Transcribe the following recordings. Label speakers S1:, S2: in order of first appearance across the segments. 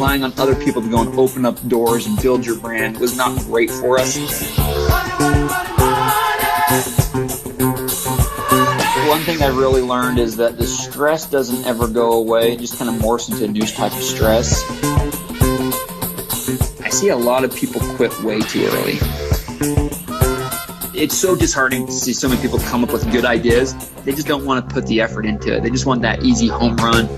S1: relying on other people to go and open up doors and build your brand was not great for us. One thing I really learned is that the stress doesn't ever go away. It just kind of morphs into a new type of stress. I see a lot of people quit way too early. It's so disheartening to see so many people come up with good ideas. They just don't want to put the effort into it. They just want that easy home run.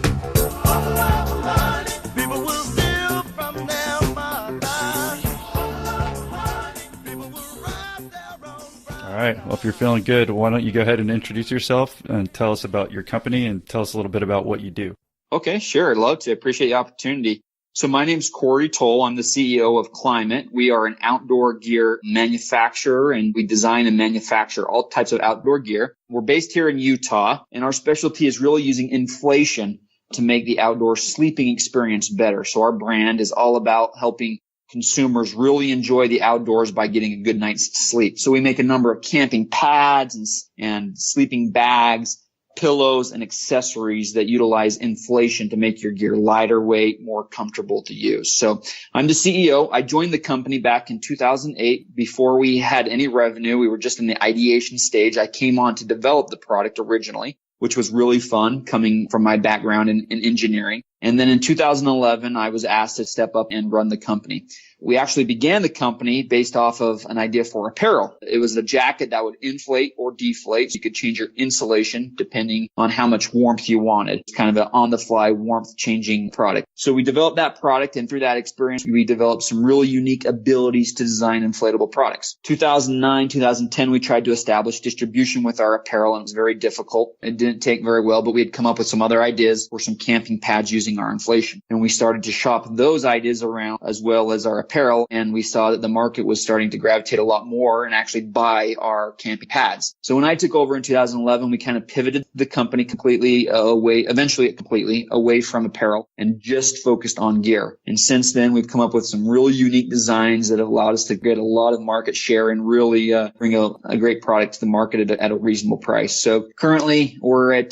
S2: All right. Well, if you're feeling good, why don't you go ahead and introduce yourself and tell us about your company and tell us a little bit about what you do.
S1: Okay, sure. I'd love to. Appreciate the opportunity. So my name's Cory Tholl. I'm the CEO of Klymit. We are an outdoor gear manufacturer, and we design and manufacture all types of outdoor gear. We're based here in Utah, and our specialty is really using inflation to make the outdoor sleeping experience better. So our brand is all about helping consumers really enjoy the outdoors by getting a good night's sleep. So we make a number of camping pads and sleeping bags, pillows, and accessories that utilize inflation to make your gear lighter weight, more comfortable to use. So I'm the CEO. I joined the company back in 2008. Before we had any revenue, we were just in the ideation stage. I came on to develop the product originally, which was really fun coming from my background in engineering. And then in 2011, I was asked to step up and run the company. We actually began the company based off of an idea for apparel. It was a jacket that would inflate or deflate. So you could change your insulation depending on how much warmth you wanted. It's kind of an on-the-fly warmth changing product. So we developed that product, and through that experience, we developed some really unique abilities to design inflatable products. 2009, 2010, we tried to establish distribution with our apparel, and it was very difficult. It didn't take very well, but we had come up with some other ideas for some camping pads using our inflation. And we started to shop those ideas around as well as our apparel, and we saw that the market was starting to gravitate a lot more and actually buy our camping pads. So when I took over in 2011, we kind of pivoted the company completely away from apparel and just focused on gear. And since then, we've come up with some really unique designs that have allowed us to get a lot of market share and really bring a great product to the market at a reasonable price. So currently, we're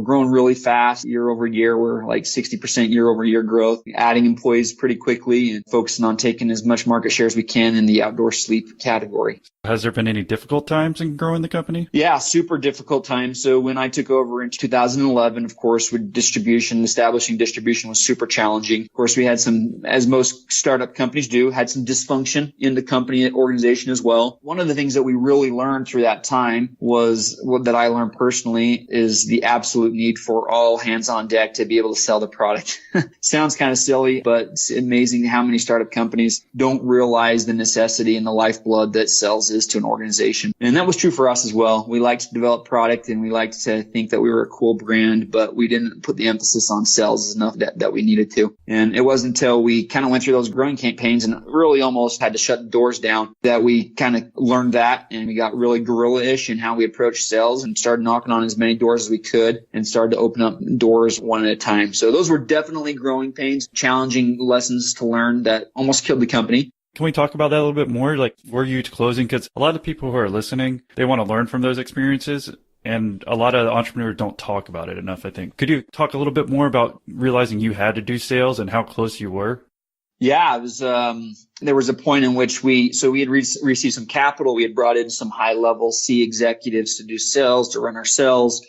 S1: growing really fast year over year. We're like 60% year over year growth, adding employees pretty quickly and focusing on taking as much market share as we can in the outdoor sleep category.
S2: Has there been any difficult times in growing the company?
S1: Yeah, super difficult times. So when I took over in 2011, of course, with establishing distribution was super challenging. Of course, we had some, as most startup companies do, had some dysfunction in the company organization as well. One of the things that we really learned through that time that I learned personally is the absolute need for all hands on deck to be able to sell the product. Sounds kind of silly, but it's amazing how many startup companies don't realize the necessity and the lifeblood that sales is to an organization. And that was true for us as well. We liked to develop product and we liked to think that we were a cool brand, but we didn't put the emphasis on sales enough that we needed to. And it wasn't until we kind of went through those growing campaigns and really almost had to shut the doors down that we kind of learned that, and we got really guerrilla-ish in how we approached sales and started knocking on as many doors as we could and started to open up doors one at a time. So those were definitely growing pains, challenging lessons to learn that almost killed the company.
S2: Can we talk about that a little bit more? Like, were you closing? Because a lot of people who are listening, they want to learn from those experiences. And a lot of entrepreneurs don't talk about it enough, I think. Could you talk a little bit more about realizing you had to do sales and how close you were?
S1: Yeah, it was, there was a point in which we had received some capital. We had brought in some high level C executives to do sales, to run our sales.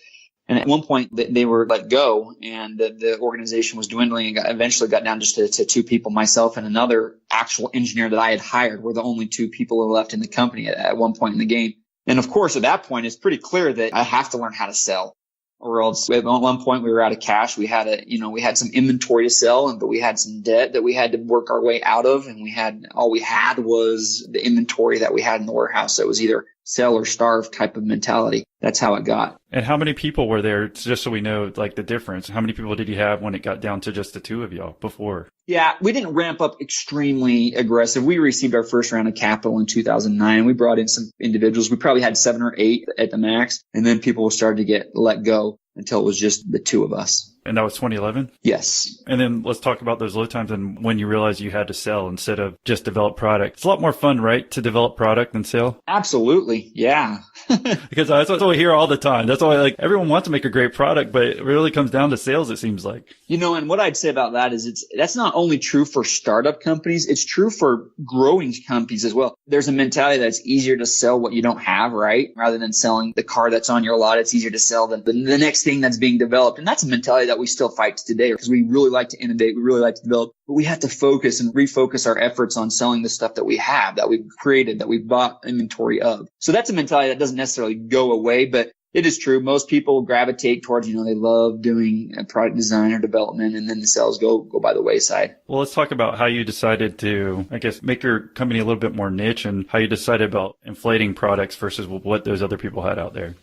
S1: And at one point they were let go, and the organization was dwindling and eventually got down just to two people, myself and another actual engineer that I had hired. We're the only two people who left in the company at one point in the game. And of course, at that point, it's pretty clear that I have to learn how to sell, or else at one point we were out of cash. We had some inventory to sell, but we had some debt that we had to work our way out of. And all we had was the inventory that we had in the warehouse. That was either sell or starve type of mentality. That's how it got.
S2: And how many people were there, just so we know like the difference? How many people did you have when it got down to just the two of y'all before?
S1: Yeah, we didn't ramp up extremely aggressive. We received our first round of capital in 2009. We brought in some individuals. We probably had 7 or 8 at the max. And then people started to get let go until it was just the two of us.
S2: And that was 2011?
S1: Yes.
S2: And then let's talk about those low times and when you realized you had to sell instead of just develop product. It's a lot more fun, right, to develop product than sell?
S1: Absolutely. Yeah.
S2: Because that's what we hear all the time. That's why like everyone wants to make a great product, but it really comes down to sales, it seems like.
S1: And what I'd say about that is that's not only true for startup companies, it's true for growing companies as well. There's a mentality that it's easier to sell what you don't have, right? Rather than selling the car that's on your lot, it's easier to sell the next thing that's being developed. And that's a mentality that we still fight today because we really like to innovate. We really like to develop, but we have to focus and refocus our efforts on selling the stuff that we have, that we've created, that we've bought inventory of. So that's a mentality that doesn't necessarily go away, but it is true. Most people gravitate towards, they love doing product design or development, and then the sales go by the wayside.
S2: Well, let's talk about how you decided to, I guess, make your company a little bit more niche and how you decided about inflating products versus what those other people had out there.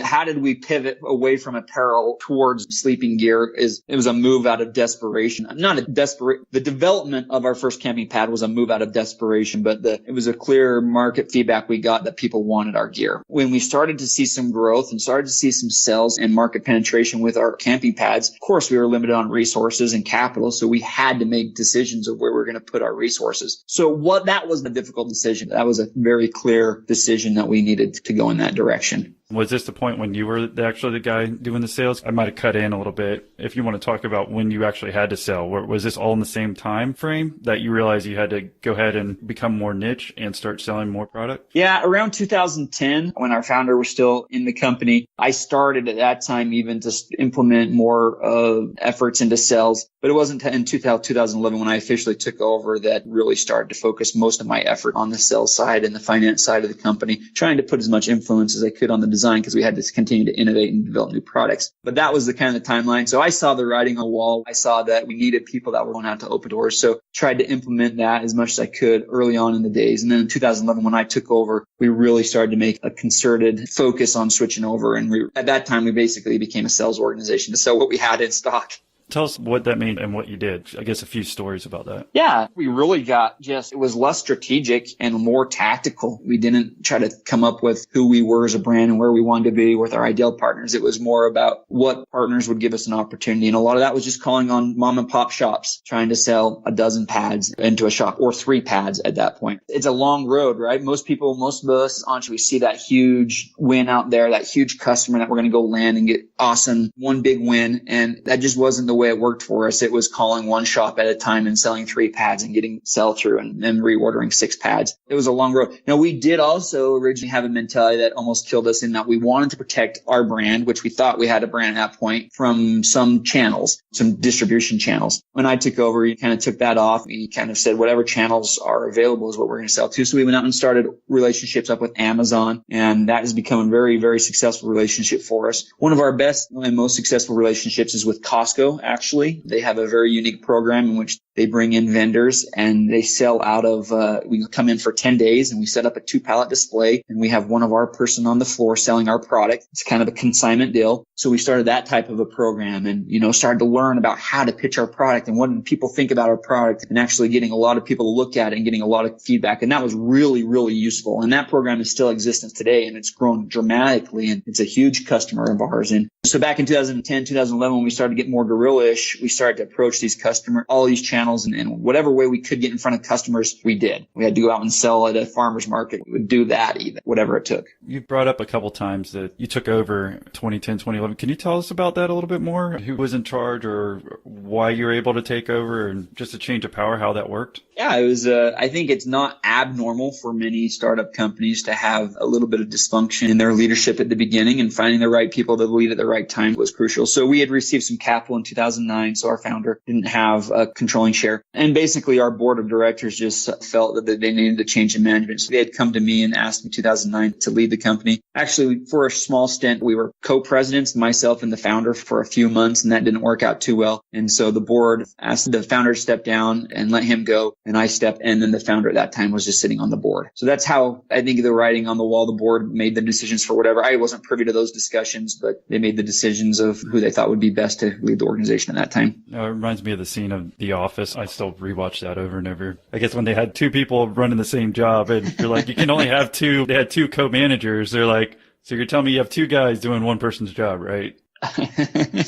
S1: How did we pivot away from apparel towards sleeping gear it was a move out of desperation. The development of our first camping pad was a move out of desperation, but it was a clear market feedback we got that people wanted our gear. When we started to see some growth and started to see some sales and market penetration with our camping pads, of course, we were limited on resources and capital, so we had to make decisions of where we're going to put our resources. So that was a difficult decision. That was a very clear decision that we needed to go in that direction.
S2: Was this the point when you were actually the guy doing the sales? I might have cut in a little bit. If you want to talk about when you actually had to sell, was this all in the same time frame that you realized you had to go ahead and become more niche and start selling more product?
S1: Yeah, around 2010, when our founder was still in the company, I started at that time even to implement more efforts into sales. But it wasn't in 2011 when I officially took over that really started to focus most of my effort on the sales side and the finance side of the company, trying to put as much influence as I could on the design because we had to continue to innovate and develop new products. But that was the kind of timeline. So I saw the writing on the wall. I saw that we needed people that were going out to open doors. So tried to implement that as much as I could early on in the days. And then in 2011, when I took over, we really started to make a concerted focus on switching over. And at that time, we basically became a sales organization to sell what we had in stock.
S2: Tell us what that means and what you did. I guess a few stories about that.
S1: Yeah, we really it was less strategic and more tactical. We didn't try to come up with who we were as a brand and where we wanted to be with our ideal partners. It was more about what partners would give us an opportunity. And a lot of that was just calling on mom and pop shops, trying to sell a dozen pads into a shop or 3 pads at that point. It's a long road, right? Most of us, we see that huge win out there, that huge customer that we're going to go land and get awesome, one big win. And that just wasn't the way it worked for us. It was calling one shop at a time and selling 3 pads and getting sell through and then reordering 6 pads. It was a long road. Now, we did also originally have a mentality that almost killed us in that we wanted to protect our brand, which we thought we had a brand at that point, from some channels, some distribution channels. When I took over, we kind of took that off. We kind of said whatever channels are available is what we're going to sell to. So we went out and started relationships up with Amazon, and that has become a very, very successful relationship for us. One of our best and most successful relationships is with Costco. Actually, they have a very unique program in which they bring in vendors and they sell out of, we come in for 10 days and we set up a 2-pallet display and we have one of our person on the floor selling our product. It's kind of a consignment deal. So we started that type of a program and, started to learn about how to pitch our product and what did people think about our product and actually getting a lot of people to look at it and getting a lot of feedback. And that was really, really useful. And that program is still in existence today and it's grown dramatically and it's a huge customer of ours. And so back in 2010, 2011, when we started to get more guerrilla-ish, we started to approach these customers, all these channels, and whatever way we could get in front of customers, we did. We had to go out and sell at a farmer's market. We would do that even, whatever it took.
S2: You brought up a couple times that you took over 2010, 2011. Can you tell us about that a little bit more? Who was in charge or why you were able to take over and just a change of power, how that worked?
S1: Yeah, it was, I think it's not abnormal for many startup companies to have a little bit of dysfunction in their leadership at the beginning, and finding the right people to lead at the right time was crucial. So we had received some capital in 2009. So our founder didn't have a controlling share. And basically our board of directors just felt that they needed to change in management. So they had come to me and asked me in 2009 to lead the company. Actually, for a small stint, we were co-presidents, myself and the founder, for a few months, and that didn't work out too well. And so the board asked the founder to step down and let him go. And I stepped, and then the founder at that time was just sitting on the board. So that's how I think the writing on the wall, the board made the decisions for whatever. I wasn't privy to those discussions, but they made the decisions of who they thought would be best to lead the organization at that time.
S2: It reminds me of the scene of The Office. I still rewatch that over and over. I guess when they had 2 people running the same job and you're like, you can only have 2. They had 2 co-managers. They're like, so you're telling me you have 2 guys doing one person's job, right?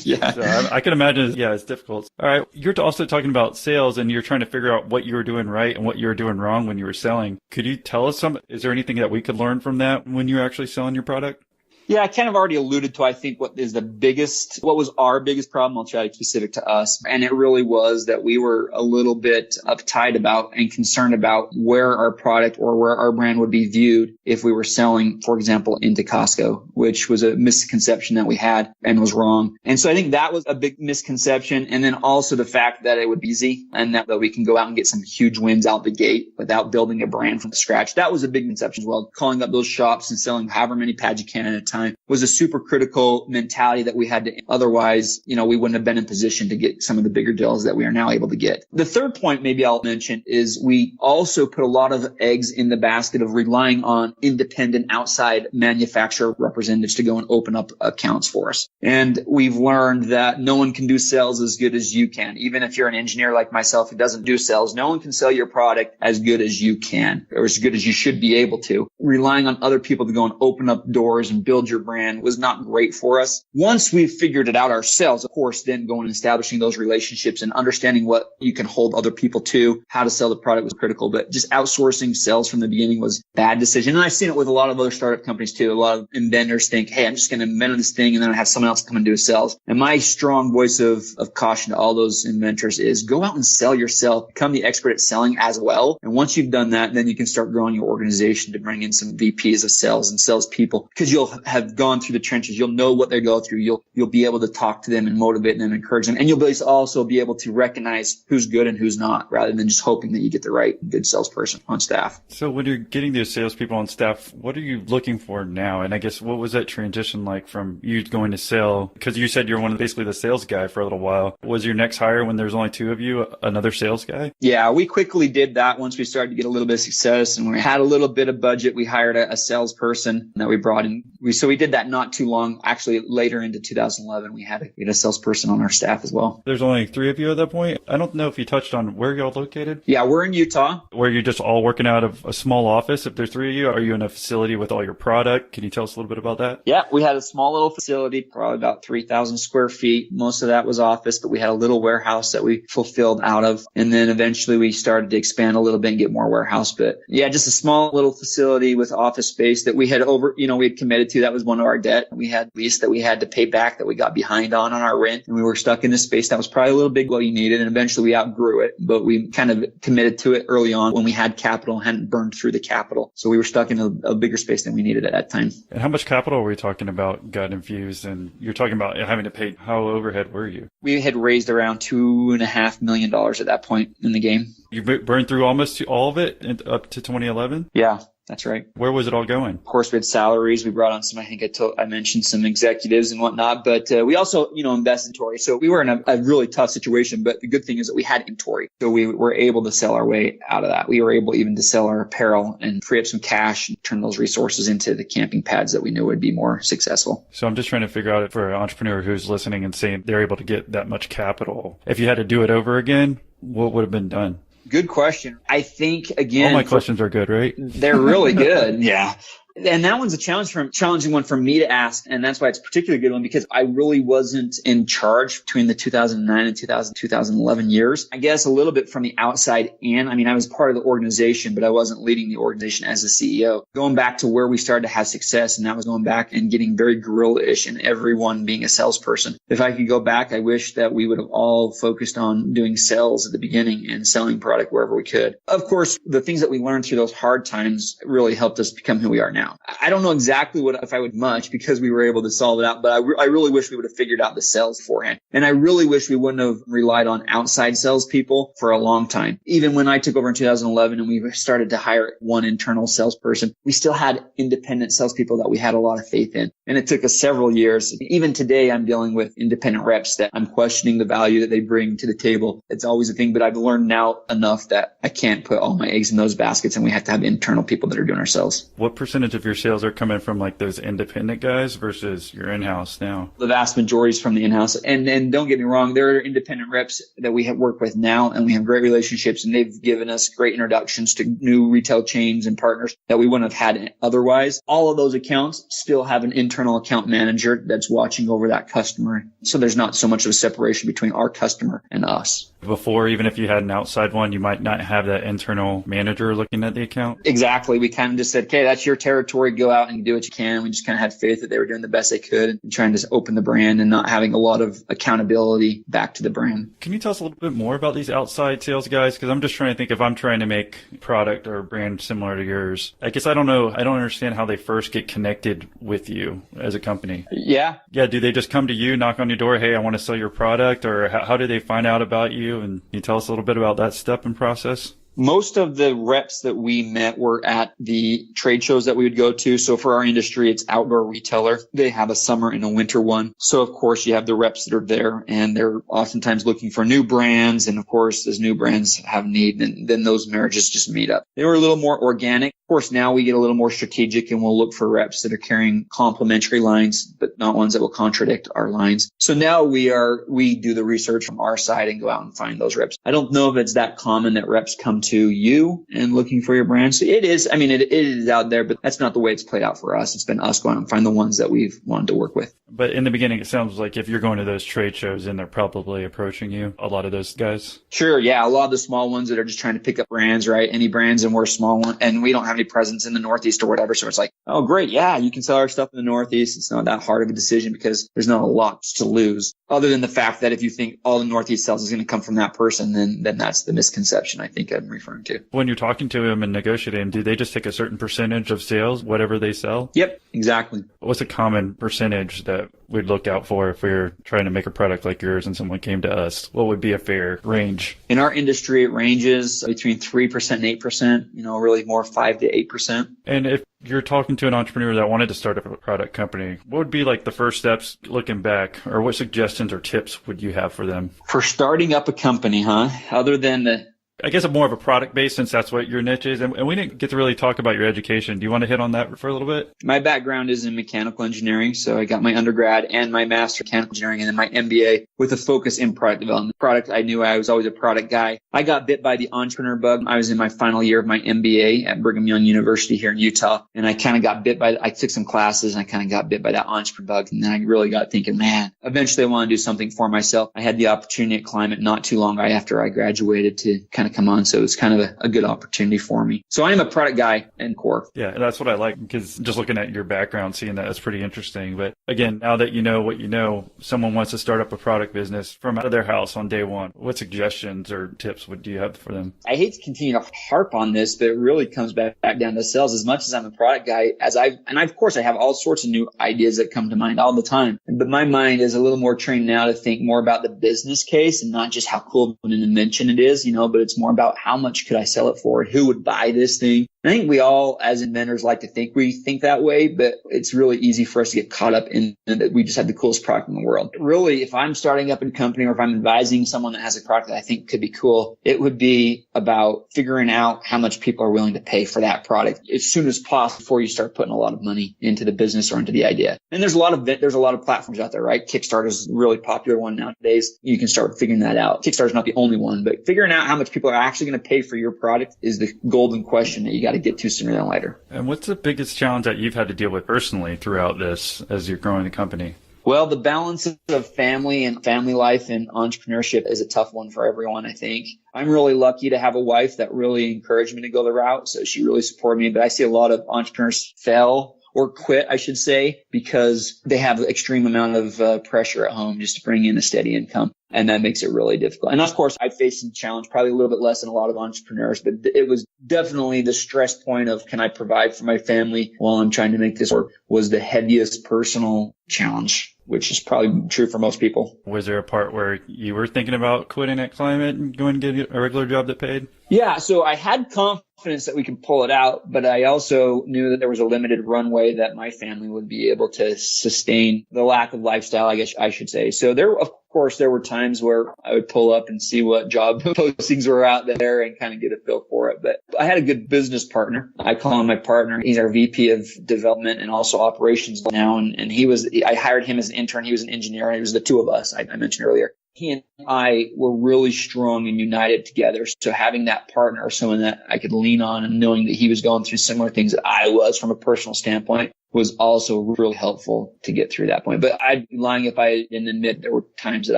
S1: Yeah.
S2: So I can imagine, yeah, it's difficult. All right. You're also talking about sales and you're trying to figure out what you were doing right and what you were doing wrong when you were selling. Could you tell us is there anything that we could learn from that when you're actually selling your product?
S1: Yeah, I kind of already alluded to, I think, what was our biggest problem. I'll try to be specific to us. And it really was that we were a little bit uptight about and concerned about where our product or where our brand would be viewed if we were selling, for example, into Costco, which was a misconception that we had and was wrong. And so I think that was a big misconception. And then also the fact that it would be easy and that we can go out and get some huge wins out the gate without building a brand from scratch. That was a big misconception as well. Calling up those shops and selling however many pads you can at a time was a super critical mentality that we had to, otherwise, we wouldn't have been in position to get some of the bigger deals that we are now able to get. The third point maybe I'll mention is we also put a lot of eggs in the basket of relying on independent outside manufacturer representatives to go and open up accounts for us. And we've learned that no one can do sales as good as you can. Even if you're an engineer like myself who doesn't do sales, no one can sell your product as good as you can or as good as you should be able to. Relying on other people to go and open up doors and build your brand was not great for us. Once we figured it out ourselves, of course, then going and establishing those relationships and understanding what you can hold other people to, how to sell the product was critical. But just outsourcing sales from the beginning was a bad decision. And I've seen it with a lot of other startup companies too. A lot of inventors think, hey, I'm just going to invent this thing and then I have someone else come and do sales. And my strong voice of caution to all those inventors is go out and sell yourself, become the expert at selling as well. And once you've done that, then you can start growing your organization to bring in some VPs of sales and salespeople because you'll have gone through the trenches. You'll know what they go through. You'll be able to talk to them and motivate them, encourage them. And you'll also be able to recognize who's good and who's not rather than just hoping that you get the right good salesperson on staff.
S2: So when you're getting those salespeople on staff, what are you looking for now? And I guess what was that transition like from you going to sell? Because you said you're basically the sales guy for a little while. Was your next hire when there's only two of you, another sales guy?
S1: Yeah, we quickly did that once we started to get a little bit of success and we had a little bit of budget. We hired a salesperson that we brought in. So we did that not too long. Actually, later into 2011, we had a salesperson on our staff as well.
S2: There's only three of you at that point. I don't know if you touched on where y'all located.
S1: Yeah, we're in Utah.
S2: Where you're just all working out of a small office. If there's three of you, are you in a facility with all your product? Can you tell us a little bit about that?
S1: Yeah, we had a small little facility, probably about 3,000 square feet. Most of that was office, but we had a little warehouse that we fulfilled out of. And then eventually we started to expand a little bit and get more warehouse. But yeah, just a small little facility with office space that we had we had committed to. That was one of our debt. We had lease that we had to pay back that we got behind on our rent. And we were stuck in this space that was probably a little big what you needed. And eventually we outgrew it, but we kind of committed to it early on when we had capital and hadn't burned through the capital. So we were stuck in a bigger space than we needed at that time.
S2: And how much capital were we talking about got infused? And you're talking about having to pay, how overhead were you?
S1: We had raised around $2.5 million at that point in the game.
S2: You burned through almost all of it up to 2011?
S1: Yeah. That's right.
S2: Where was it all going?
S1: Of course, we had salaries. We brought on some, I think I mentioned some executives and whatnot, but we also, invested in inventory. So we were in a really tough situation, but the good thing is that we had inventory. So we were able to sell our way out of that. We were able even to sell our apparel and free up some cash and turn those resources into the camping pads that we knew would be more successful.
S2: So I'm just trying to figure out for an entrepreneur who's listening and saying they're able to get that much capital, if you had to do it over again, what would have been done?
S1: Good question. I think, again,
S2: all my questions are good, right?
S1: They're really good. Yeah. And that one's a challenging one for me to ask. And that's why it's a particularly good one, because I really wasn't in charge between the 2009 and 2011 years. I guess a little bit from the outside in. I mean, I was part of the organization, but I wasn't leading the organization as a CEO. Going back to where we started to have success, and that was going back and getting very guerrilla-ish and everyone being a salesperson. If I could go back, I wish that we would have all focused on doing sales at the beginning and selling product wherever we could. Of course, the things that we learned through those hard times really helped us become who we are now. I don't know exactly if I would much, because we were able to solve it out, but I really wish we would have figured out the sales beforehand. And I really wish we wouldn't have relied on outside salespeople for a long time. Even when I took over in 2011 and we started to hire one internal salesperson, we still had independent salespeople that we had a lot of faith in. And it took us several years. Even today, I'm dealing with independent reps that I'm questioning the value that they bring to the table. It's always a thing, but I've learned now enough that I can't put all my eggs in those baskets, and we have to have internal people that are doing our sales.
S2: What percentage percentage of your sales are coming from like those independent guys versus your in-house now?
S1: The vast majority is from the in-house. And don't get me wrong, there are independent reps that we have worked with now, and we have great relationships, and they've given us great introductions to new retail chains and partners that we wouldn't have had otherwise. All of those accounts still have an internal account manager that's watching over that customer. So there's not so much of a separation between our customer and us.
S2: Before, even if you had an outside one, you might not have that internal manager looking at the account?
S1: Exactly. We kind of just said, okay, that's your territory. Go out and do what you can. We just kind of had faith that they were doing the best they could and trying to open the brand and not having a lot of accountability back to the brand.
S2: Can you tell us a little bit more about these outside sales guys? Because I'm just trying to think, if I'm trying to make product or a brand similar to yours, I guess I don't know. I don't understand how they first get connected with you as a company.
S1: Yeah.
S2: Yeah. Do they just come to you, knock on your door, hey, I want to sell your product? Or how do they find out about you? And can you tell us a little bit about that step and process?
S1: Most of the reps that we met were at the trade shows that we would go to. So for our industry, it's Outdoor Retailer. They have a summer and a winter one. So of course you have the reps that are there, and they're oftentimes looking for new brands. And of course, as new brands have need, then those marriages just meet up. They were a little more organic. Of course, now we get a little more strategic, and we'll look for reps that are carrying complementary lines, but not ones that will contradict our lines. So now we do the research from our side and go out and find those reps. I don't know if it's that common that reps come to you and looking for your brand. So it is, it is out there, but that's not the way it's played out for us. It's been us going out and find the ones that we've wanted to work with.
S2: But in the beginning, it sounds like if you're going to those trade shows, and they're probably approaching you, a lot of those guys.
S1: Sure. Yeah. A lot of the small ones that are just trying to pick up brands, right? Any brands, and we're a small one, and we don't have any presence in the Northeast or whatever. So it's like, oh, great. Yeah. You can sell our stuff in the Northeast. It's not that hard of a decision because there's not a lot to lose, other than the fact that if you think all the Northeast sales is going to come from that person, then that's the misconception I think I'm referring to.
S2: When you're talking to them and negotiating, do they just take a certain percentage of sales, whatever they sell?
S1: Yep, exactly.
S2: What's a common percentage that we'd look out for if we were trying to make a product like yours and someone came to us? What would be a fair range?
S1: In our industry, it ranges between 3% and 8%, really more 5 to 8%.
S2: And if you're talking to an entrepreneur that wanted to start a product company, what would be like the first steps looking back, or what suggestions or tips would you have for them?
S1: For starting up a company, other than
S2: I guess more of a product base, since that's what your niche is. And we didn't get to really talk about your education. Do you want to hit on that for a little bit?
S1: My background is in mechanical engineering. So I got my undergrad and my master in mechanical engineering, and then my MBA with a focus in product development. Product, I knew I was always a product guy. I got bit by the entrepreneur bug. I was in my final year of my MBA at Brigham Young University here in Utah. And I kind of got bit I took some classes, and I kind of got bit by that entrepreneur bug. And then I really got thinking, man, eventually I want to do something for myself. I had the opportunity at Klymit not too long after I graduated to kind of come on. So it's kind of a good opportunity for me. So I am a product guy in core.
S2: Yeah, that's what I like, because just looking at your background, seeing that's pretty interesting. But again, now that you know what you know, someone wants to start up a product business from out of their house on day one. What suggestions or tips do you have for them?
S1: I hate to continue to harp on this, but it really comes back down to sales. As much as I'm a product guy, of course I have all sorts of new ideas that come to mind all the time. But my mind is a little more trained now to think more about the business case and not just how cool of an invention it is, but it's more about how much could I sell it for? Who would buy this thing? I think we all, as inventors, like to think we think that way, but it's really easy for us to get caught up in that we just have the coolest product in the world. Really, if I'm starting up a company, or if I'm advising someone that has a product that I think could be cool, it would be about figuring out how much people are willing to pay for that product as soon as possible before you start putting a lot of money into the business or into the idea. And there's a lot of platforms out there, right? Kickstarter is a really popular one nowadays. You can start figuring that out. Kickstarter is not the only one, but figuring out how much people are actually going to pay for your product is the golden question that you got to get to sooner than later.
S2: And what's the biggest challenge that you've had to deal with personally throughout this as you're growing the company?
S1: Well, the balance of family and family life and entrepreneurship is a tough one for everyone, I think. I'm really lucky to have a wife that really encouraged me to go the route. So she really supported me. But I see a lot of entrepreneurs fail or quit, I should say, because they have an extreme amount of pressure at home just to bring in a steady income. And that makes it really difficult. And of course, I faced some challenge, probably a little bit less than a lot of entrepreneurs, but it was definitely the stress point of, can I provide for my family while I'm trying to make this work, was the heaviest personal challenge, which is probably true for most people.
S2: Was there a part where you were thinking about quitting at Klymit and going to get a regular job that paid?
S1: Yeah. So I had confidence confidence that we could pull it out, but I also knew that there was a limited runway that my family would be able to sustain the lack of lifestyle, I guess I should say. So of course, there were times where I would pull up and see what job postings were out there and kind of get a feel for it. But I had a good business partner. I call him my partner. He's our VP of development and also operations now. And I hired him as an intern. He was an engineer. And it was the two of us I mentioned earlier. He and I were really strong and united together. So having that partner, someone that I could lean on, and knowing that he was going through similar things that I was from a personal standpoint, was also really helpful to get through that point. But I'd be lying if I didn't admit there were times that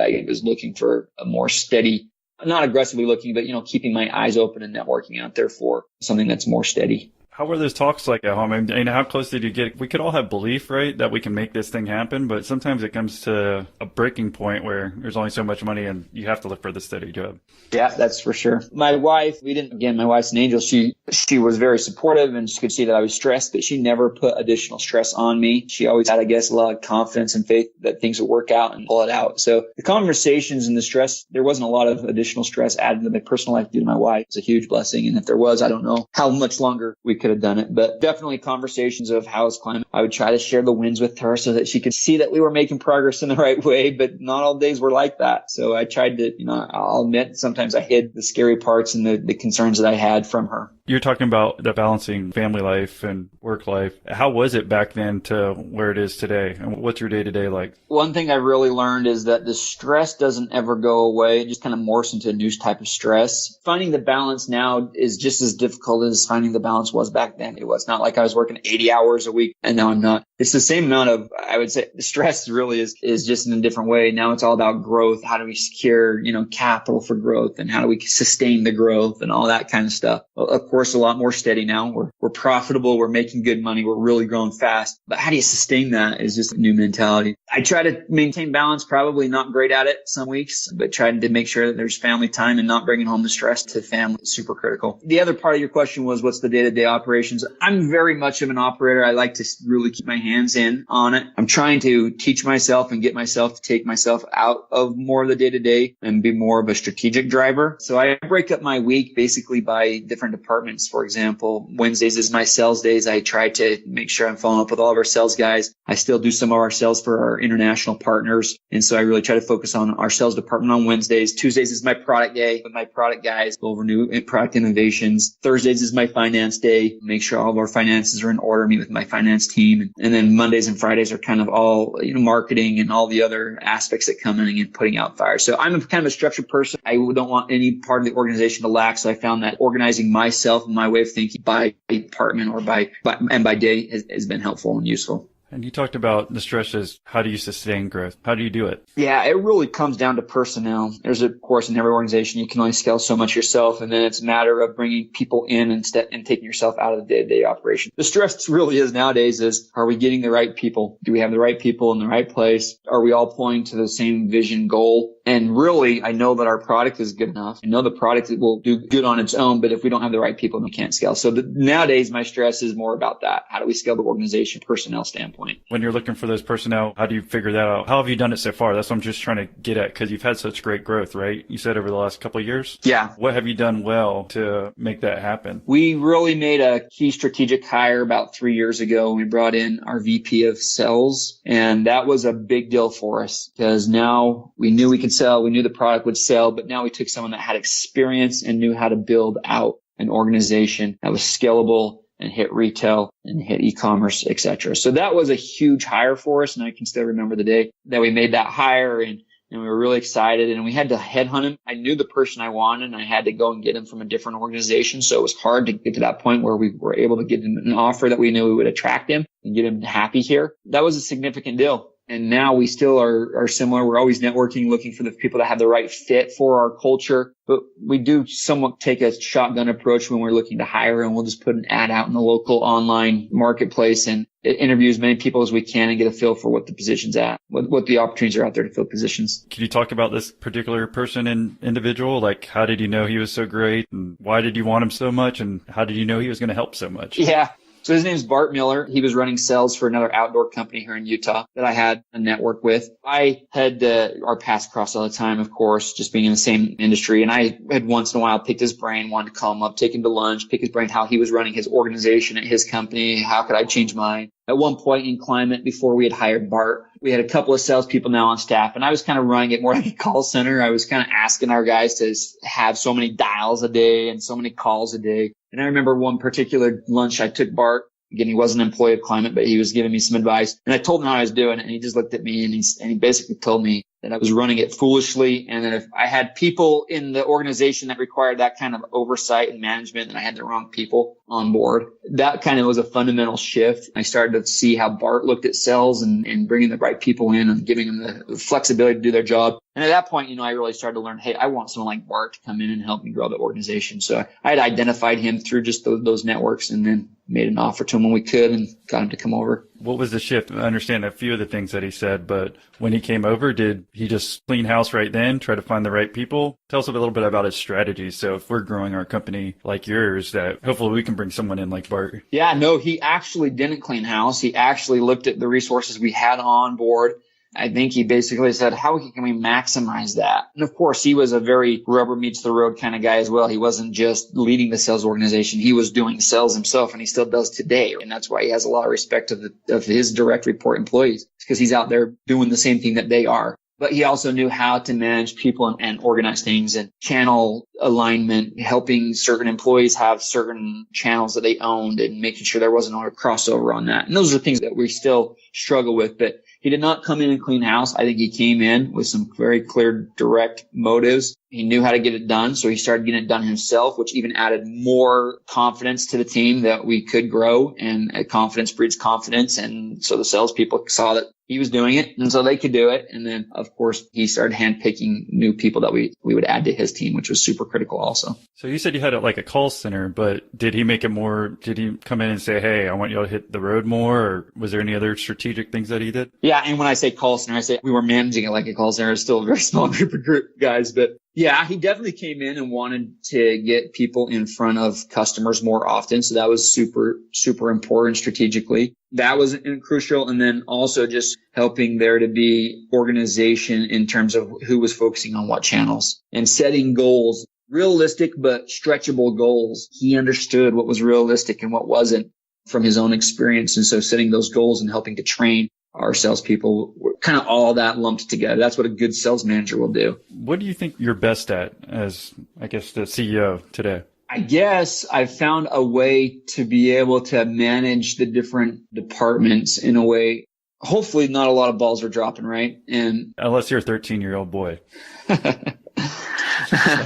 S1: I was looking for a more steady, not aggressively looking, but, keeping my eyes open and networking out there for something that's more steady.
S2: How were those talks like at home? I mean, how close did you get? We could all have belief, right, that we can make this thing happen, but sometimes it comes to a breaking point where there's only so much money and you have to look for the steady job. Yeah,
S1: that's for sure. My wife, my wife's an angel. She was very supportive, and she could see that I was stressed, but she never put additional stress on me. She always had, I guess, a lot of confidence and faith that things would work out and pull it out. So the conversations and the stress, there wasn't a lot of additional stress added to my personal life due to my wife. It's a huge blessing. And if there was, I don't know how much longer we could have done it, but definitely conversations of how's Klymit. I would try to share the wins with her so that she could see that we were making progress in the right way, but not all days were like that. So I tried to, I'll admit sometimes I hid the scary parts and the concerns that I had from her.
S2: You're talking about the balancing family life and work life. How was it back then to where it is today? And what's your day-to-day like?
S1: One thing I really learned is that the stress doesn't ever go away. It just kind of morphs into a new type of stress. Finding the balance now is just as difficult as finding the balance was back then. It was not like I was working 80 hours a week and now I'm not. It's the same amount of, I would say, the stress really is just in a different way. Now it's all about growth. How do we secure, capital for growth, and how do we sustain the growth and all that kind of stuff? Well, of course, a lot more steady now. We're profitable. We're making good money. We're really growing fast. But how do you sustain that is just a new mentality. I try to maintain balance, probably not great at it some weeks, but trying to make sure that there's family time and not bringing home the stress to family is super critical. The other part of your question was, what's the day-to-day operations? I'm very much of an operator. I like to really keep my hands in on it. I'm trying to teach myself and get myself to take myself out of more of the day-to-day and be more of a strategic driver. So I break up my week basically by different departments. For example, Wednesdays is my sales days. I try to make sure I'm following up with all of our sales guys. I still do some of our sales for our international partners. And so I really try to focus on our sales department on Wednesdays. Tuesdays is my product day with my product guys, go over new product innovations. Thursdays is my finance day. Make sure all of our finances are in order, meet with my finance team. And then Mondays and Fridays are kind of all, marketing and all the other aspects that come in and putting out fires. So I'm kind of a structured person. I don't want any part of the organization to lack. So I found that organizing myself and my way of thinking by department or by day has been helpful and useful.
S2: And you talked about the stresses. How do you sustain growth? How do you do it?
S1: Yeah, it really comes down to personnel. There's, of course, in every organization, you can only scale so much yourself. And then it's a matter of bringing people in and taking yourself out of the day-to-day operation. The stress really is nowadays is, are we getting the right people? Do we have the right people in the right place? Are we all pointing to the same vision goal? And really, I know that our product is good enough. I know the product will do good on its own, but if we don't have the right people, we can't scale. So nowadays, my stress is more about that. How do we scale the organization personnel standpoint?
S2: When you're looking for those personnel, how do you figure that out? How have you done it so far? That's what I'm just trying to get at, because you've had such great growth, right? You said over the last couple of years.
S1: Yeah.
S2: What have you done well to make that happen?
S1: We really made a key strategic hire about 3 years ago. We brought in our VP of sales, and that was a big deal for us because now we knew we could sell. We knew the product would sell, but now we took someone that had experience and knew how to build out an organization that was scalable and hit retail and hit e-commerce, et cetera. So that was a huge hire for us. And I can still remember the day that we made that hire and we were really excited and we had to headhunt him. I knew the person I wanted and I had to go and get him from a different organization. So it was hard to get to that point where we were able to get him an offer that we knew we would attract him and get him happy here. That was a significant deal. And now we still are similar. We're always networking, looking for the people that have the right fit for our culture. But we do somewhat take a shotgun approach when we're looking to hire, and we'll just put an ad out in the local online marketplace and interview as many people as we can and get a feel for what the position's at, what the opportunities are out there to fill positions.
S2: Can you talk about this particular person and individual? Like, how did you know he was so great, and why did you want him so much, and how did you know he was going to help so much?
S1: Yeah. So his name's Bart Miller. He was running sales for another outdoor company here in Utah that I had a network with. I had our paths crossed all the time, of course, just being in the same industry. And I had once in a while picked his brain, wanted to call him up, take him to lunch, pick his brain, how he was running his organization at his company. How could I change mine? At one point in Klymit, before we had hired Bart, we had a couple of salespeople now on staff, and I was kind of running it more like a call center. I was kind of asking our guys to have so many dials a day and so many calls a day. And I remember one particular lunch I took Bart. Again, he wasn't an employee of Klymit, but he was giving me some advice. And I told him how I was doing it, and he just looked at me and he basically told me that I was running it foolishly, and that if I had people in the organization that required that kind of oversight and management, then I had the wrong people on board. That kind of was a fundamental shift. I started to see how Bart looked at sales and bringing the right people in and giving them the flexibility to do their job. And at that point, I really started to learn, hey, I want someone like Bart to come in and help me grow the organization. So I had identified him through just those networks, and then made an offer to him when we could and got him to come over.
S2: What was the shift? I understand a few of the things that he said, but when he came over, did he just clean house right then, try to find the right people? Tell us a little bit about his strategy. So if we're growing our company like yours, that hopefully we can bring someone in like Bart.
S1: Yeah, no, he actually didn't clean house. He actually looked at the resources we had on board. I think he basically said, how can we maximize that? And of course, he was a very rubber meets the road kind of guy as well. He wasn't just leading the sales organization. He was doing sales himself, and he still does today. And that's why he has a lot of respect of his direct report employees, because he's out there doing the same thing that they are. But he also knew how to manage people and organize things and channel alignment, helping certain employees have certain channels that they owned and making sure there wasn't a crossover on that. And those are things that we still struggle with. But he did not come in and clean house. I think he came in with some very clear, direct motives. He knew how to get it done, so he started getting it done himself, which even added more confidence to the team that we could grow, and confidence breeds confidence. And so the salespeople saw that he was doing it, and so they could do it. And then, of course, he started handpicking new people that we would add to his team, which was super critical also.
S2: So you said you had it like a call center, but did he make it more, did he come in and say, hey, I want you to hit the road more, or was there any other strategic things that he did?
S1: Yeah, and when I say call center, I say we were managing it like a call center. It's still a very small group of guys, but yeah, he definitely came in and wanted to get people in front of customers more often. So that was super, super important strategically. That was crucial. And then also just helping there to be organization in terms of who was focusing on what channels and setting goals, realistic but stretchable goals. He understood what was realistic and what wasn't from his own experience. And so setting those goals and helping to train our salespeople, kind of all that lumped together. That's what a good sales manager will do.
S2: What do you think you're best at as, I guess, the CEO today?
S1: I guess I've found a way to be able to manage the different departments in a way. Hopefully not a lot of balls are dropping, right? And
S2: unless you're a 13-year-old boy.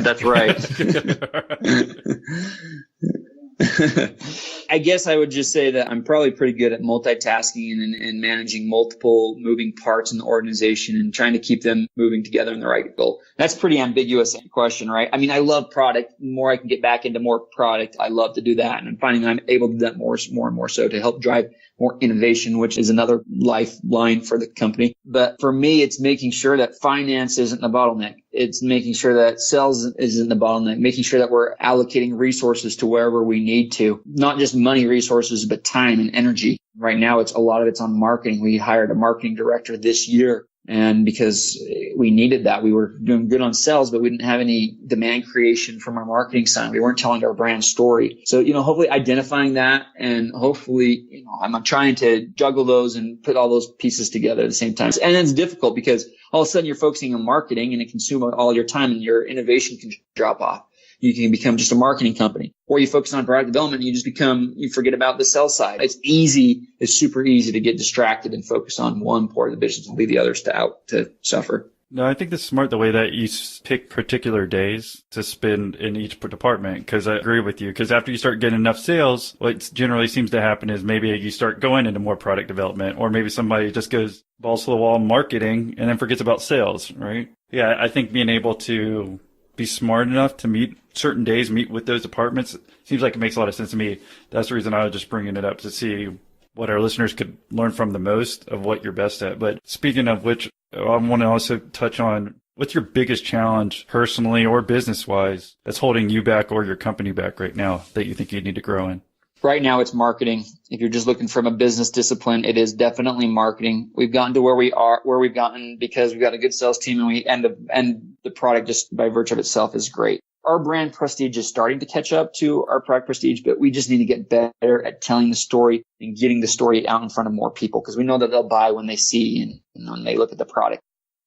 S1: That's right. I guess I would just say that I'm probably pretty good at multitasking and managing multiple moving parts in the organization and trying to keep them moving together in the right goal. That's a pretty ambiguous question, right? I mean, I love product. The more I can get back into more product, I love to do that. And I'm finding that I'm able to do that more and more so to help drive more innovation, which is another lifeline for the company. But for me, it's making sure that finance isn't the bottleneck. It's making sure that sales isn't the bottleneck, making sure that we're allocating resources to wherever we need to, not just money resources, but time and energy. Right now, a lot of it's on marketing. We hired a marketing director this year. And because we needed that, we were doing good on sales, but we didn't have any demand creation from our marketing side. We weren't telling our brand story. So, hopefully identifying that, and hopefully, I'm trying to juggle those and put all those pieces together at the same time. And it's difficult because all of a sudden you're focusing on marketing and it consumes all your time and your innovation can drop off. You can become just a marketing company, or you focus on product development and you forget about the sales side. It's super easy to get distracted and focus on one part of the business and leave the others to suffer.
S2: No, I think that's smart the way that you pick particular days to spend in each department, because I agree with you. Because after you start getting enough sales, what generally seems to happen is maybe you start going into more product development, or maybe somebody just goes balls to the wall marketing and then forgets about sales, right? Yeah, I think being able to be smart enough to meet certain days, meet with those departments, seems like it makes a lot of sense to me. That's the reason I was just bringing it up, to see what our listeners could learn from the most of what you're best at. But speaking of which, I want to also touch on, what's your biggest challenge personally or business wise that's holding you back or your company back right now that you think you need to grow in?
S1: Right now it's marketing. If you're just looking from a business discipline, it is definitely marketing. We've gotten to where we've gotten because we've got a good sales team and the product just by virtue of itself is great. Our brand prestige is starting to catch up to our product prestige, but we just need to get better at telling the story and getting the story out in front of more people because we know that they'll buy when they see and when they look at the product.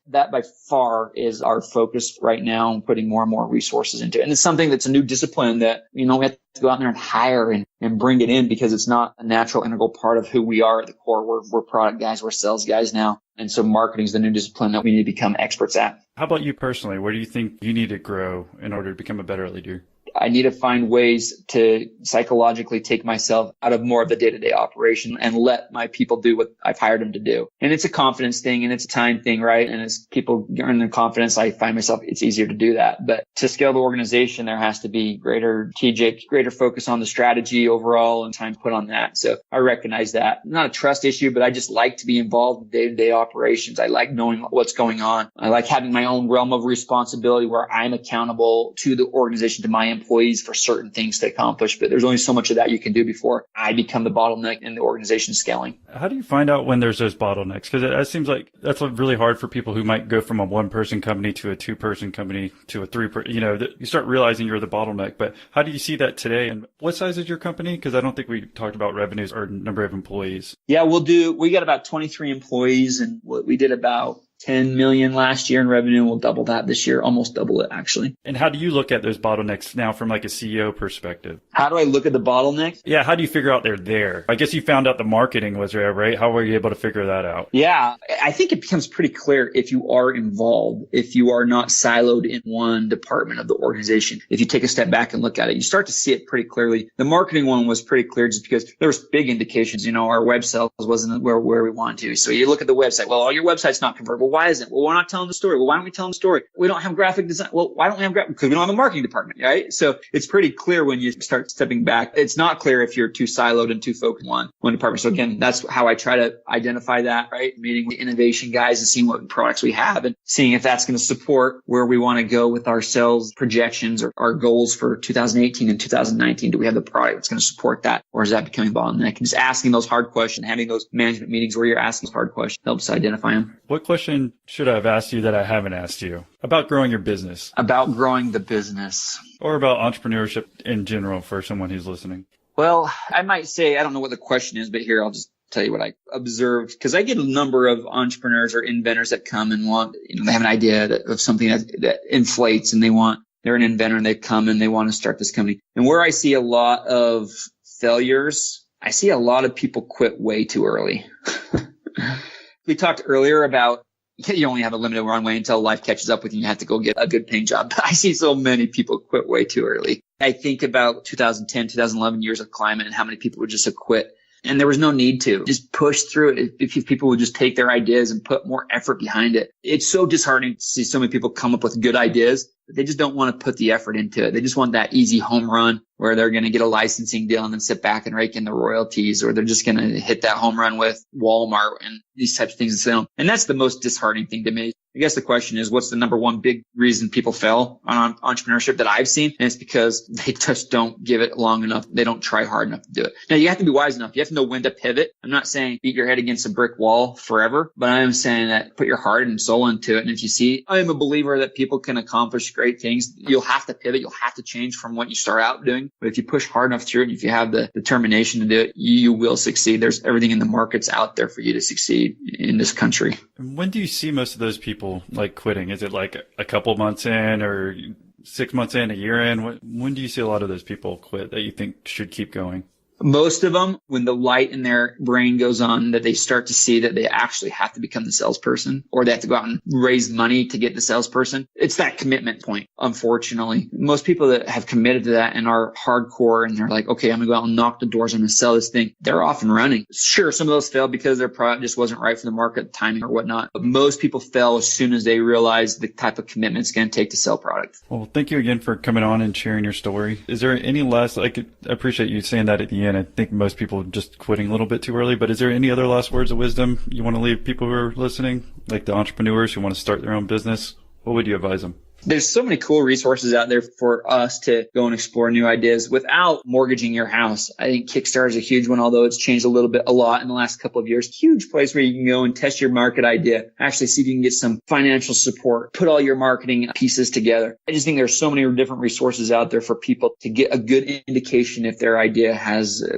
S1: That by far is our focus right now and putting more and more resources into it. And it's something that's a new discipline that, we have to go out there and hire and bring it in because it's not a natural integral part of who we are at the core. We're product guys. We're sales guys now. And so marketing is the new discipline that we need to become experts at.
S2: How about you personally? Where do you think you need to grow in order to become a better leader?
S1: I need to find ways to psychologically take myself out of more of the day-to-day operation and let my people do what I've hired them to do. And it's a confidence thing and it's a time thing, right? And as people earn their confidence, I find myself, it's easier to do that. But to scale the organization, there has to be greater focus on the strategy overall and time put on that. So I recognize that. Not a trust issue, but I just like to be involved in day-to-day operations. I like knowing what's going on. I like having my own realm of responsibility where I'm accountable to the organization, to my employees for certain things to accomplish, but there's only so much of that you can do before I become the bottleneck in the organization scaling.
S2: How do you find out when there's those bottlenecks? Because it seems like that's really hard for people who might go from a one-person company to a two-person company to a three-person, you start realizing you're the bottleneck. But how do you see that today? And what size is your company? Because I don't think we talked about revenues or number of employees.
S1: Yeah, we got about 23 employees and we did about 10 million last year in revenue. We'll double that this year, almost double it actually.
S2: And how do you look at those bottlenecks now from like a CEO perspective?
S1: How do I look at the bottlenecks?
S2: Yeah. How do you figure out they're there? I guess you found out the marketing was there, right? How were you able to figure that out?
S1: Yeah. I think it becomes pretty clear if you are involved, if you are not siloed in one department of the organization. If you take a step back and look at it, you start to see it pretty clearly. The marketing one was pretty clear just because there was big indications, our web sales wasn't where we wanted to. So you look at the website. Well, your website's not convertible. Why isn't it? Well, we're not telling the story. Well, why don't we tell the story? We don't have graphic design. Well, why don't we have graphic? Because we don't have a marketing department, right? So it's pretty clear when you start stepping back. It's not clear if you're too siloed and too focused on one department. So again, that's how I try to identify that, right? Meeting with innovation guys and seeing what products we have and seeing if that's going to support where we want to go with our sales projections or our goals for 2018 and 2019. Do we have the product that's going to support that? Or is that becoming a bottleneck? And just asking those hard questions, having those management meetings where you're asking those hard questions helps identify them.
S2: What question should I have asked you that I haven't asked you about growing your business?
S1: About growing the business.
S2: Or about entrepreneurship in general for someone who's listening?
S1: Well, I might say, I don't know what the question is, but here I'll just tell you what I observed because I get a number of entrepreneurs or inventors that come and want, they have an idea of something that inflates and they're an inventor and they come and they want to start this company. And where I see a lot of failures, I see a lot of people quit way too early. We talked earlier about you only have a limited runway until life catches up with you and you have to go get a good paying job. But I see so many people quit way too early. I think about 2010, 2011 years of Klymit and how many people would just have quit. And there was no need to just push through it. If people would just take their ideas and put more effort behind it. It's so disheartening to see so many people come up with good ideas, but they just don't want to put the effort into it. They just want that easy home run where they're going to get a licensing deal and then sit back and rake in the royalties, or they're just going to hit that home run with Walmart and these types of things. And that's the most disheartening thing to me. I guess the question is, what's the number one big reason people fail on entrepreneurship that I've seen? And it's because they just don't give it long enough. They don't try hard enough to do it. Now, you have to be wise enough. You have to know when to pivot. I'm not saying beat your head against a brick wall forever, but I am saying that put your heart and soul into it. And if you see, I am a believer that people can accomplish great things. You'll have to pivot. You'll have to change from what you start out doing. But if you push hard enough through it, if you have the determination to do it, you will succeed. There's everything in the markets out there for you to succeed in this country.
S2: When do you see most of those people like quitting? Is it like a couple months in or 6 months in, a year in? When do you see a lot of those people quit that you think should keep going?
S1: Most of them, when the light in their brain goes on, that they start to see that they actually have to become the salesperson, or they have to go out and raise money to get the salesperson. It's that commitment point, unfortunately. Most people that have committed to that and are hardcore and they're like, okay, I'm going to go out and knock the doors, I'm going to sell this thing. They're off and running. Sure, some of those fail because their product just wasn't right for the market, timing or whatnot. But most people fail as soon as they realize the type of commitment it's going to take to sell product.
S2: Well, thank you again for coming on and sharing your story. Is there any last, I appreciate you saying that at the end. I think most people are just quitting a little bit too early, but is there any other last words of wisdom you want to leave people who are listening, like the entrepreneurs who want to start their own business? What would you advise them?
S1: There's so many cool resources out there for us to go and explore new ideas without mortgaging your house. I think Kickstarter is a huge one, although it's changed a lot in the last couple of years. Huge place where you can go and test your market idea, actually see if you can get some financial support, put all your marketing pieces together. I just think there's so many different resources out there for people to get a good indication if their idea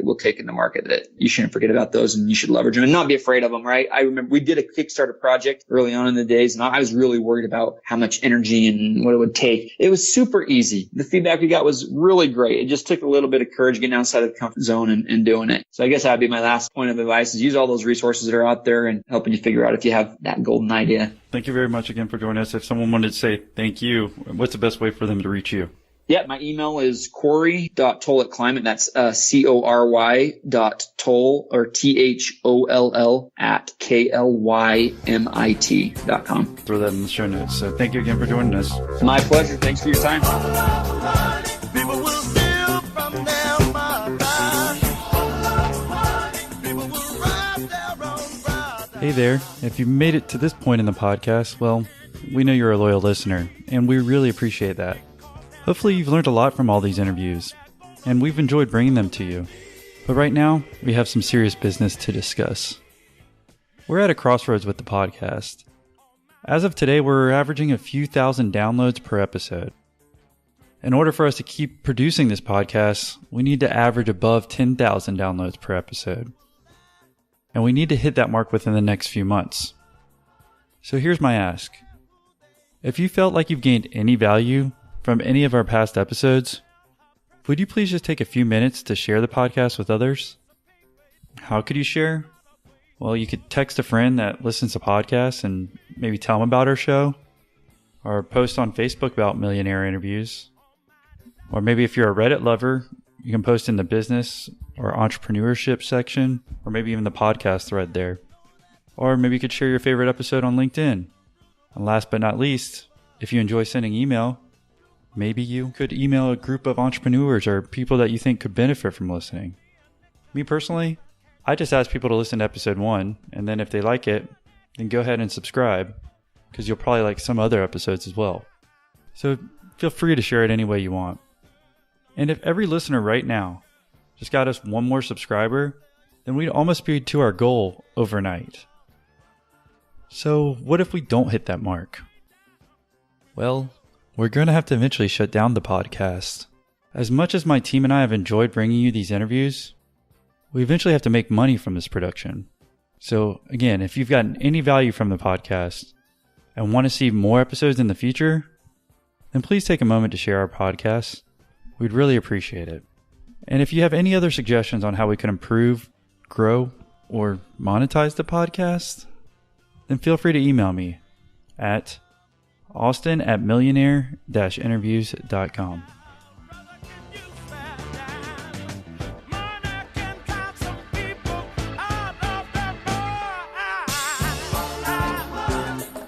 S1: will take in the market, that you shouldn't forget about those and you should leverage them and not be afraid of them, right? I remember we did a Kickstarter project early on in the days, and I was really worried about how much energy and what it would take. It was super easy. The feedback we got was really great. It just took a little bit of courage getting outside of the comfort zone and doing it. So I guess that'd be my last point of advice, is use all those resources that are out there and helping you figure out if you have that golden idea.
S2: Thank you very much again for joining us. If someone wanted to say thank you, what's the best way for them to reach you?
S1: Yeah, my email is Cory.Tholl@Klymit. That's Cory.Tholl or THOLL @KLYMIT.com.
S2: Throw that in the show notes. So thank you again for joining us.
S1: My pleasure. Thanks for your time.
S2: Hey there. If you made it to this point in the podcast, well, we know you're a loyal listener, and we really appreciate that. Hopefully you've learned a lot from all these interviews, and we've enjoyed bringing them to you. But right now, we have some serious business to discuss. We're at a crossroads with the podcast. As of today, we're averaging a few thousand downloads per episode. In order for us to keep producing this podcast, we need to average above 10,000 downloads per episode. And we need to hit that mark within the next few months. So here's my ask. If you felt like you've gained any value from any of our past episodes, would you please just take a few minutes to share the podcast with others? How could you share? Well, you could text a friend that listens to podcasts and maybe tell them about our show, or post on Facebook about Millionaire interviews. Or maybe if you're a Reddit lover, you can post in the business or entrepreneurship section, or maybe even the podcast thread there. Or maybe you could share your favorite episode on LinkedIn. And last but not least, if you enjoy sending email, maybe you could email a group of entrepreneurs or people that you think could benefit from listening. Me personally, I just ask people to listen to episode 1, and then if they like it, then go ahead and subscribe, because you'll probably like some other episodes as well. So feel free to share it any way you want. And if every listener right now just got us one more subscriber, then we'd almost be to our goal overnight. So what if we don't hit that mark? Well, we're going to have to eventually shut down the podcast. As much as my team and I have enjoyed bringing you these interviews, we eventually have to make money from this production. So again, if you've gotten any value from the podcast and want to see more episodes in the future, then please take a moment to share our podcast. We'd really appreciate it. And if you have any other suggestions on how we can improve, grow, or monetize the podcast, then feel free to email me at austin@millionaire-interviews.com.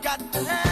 S3: Got to have